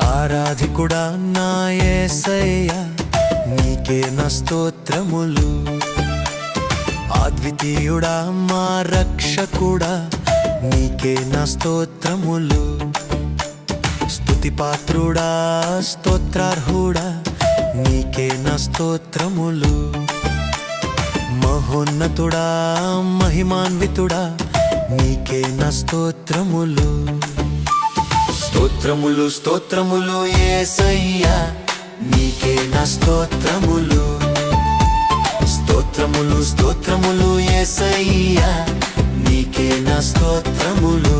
ఆరాధికుడా నా యేసయ్యా, నీకే నా స్తోత్రములు. అద్వితీయుడా మా రక్షకుడా, నీకే నా స్తోత్రములు. స్తుతిపాత్రుడా స్తోత్రార్హుడా, నీకే నా స్తోత్రములు. మహోన్నతుడా మహిమాన్వితుడా, నీకే నా స్తోత్రములు. స్తోత్రములు స్తోత్రములు యేసయ్యా, నీకే నా స్తోత్రములు. స్తోత్రములు స్తోత్రములు యేసయ్యా, నీకే నా స్తోత్రములు.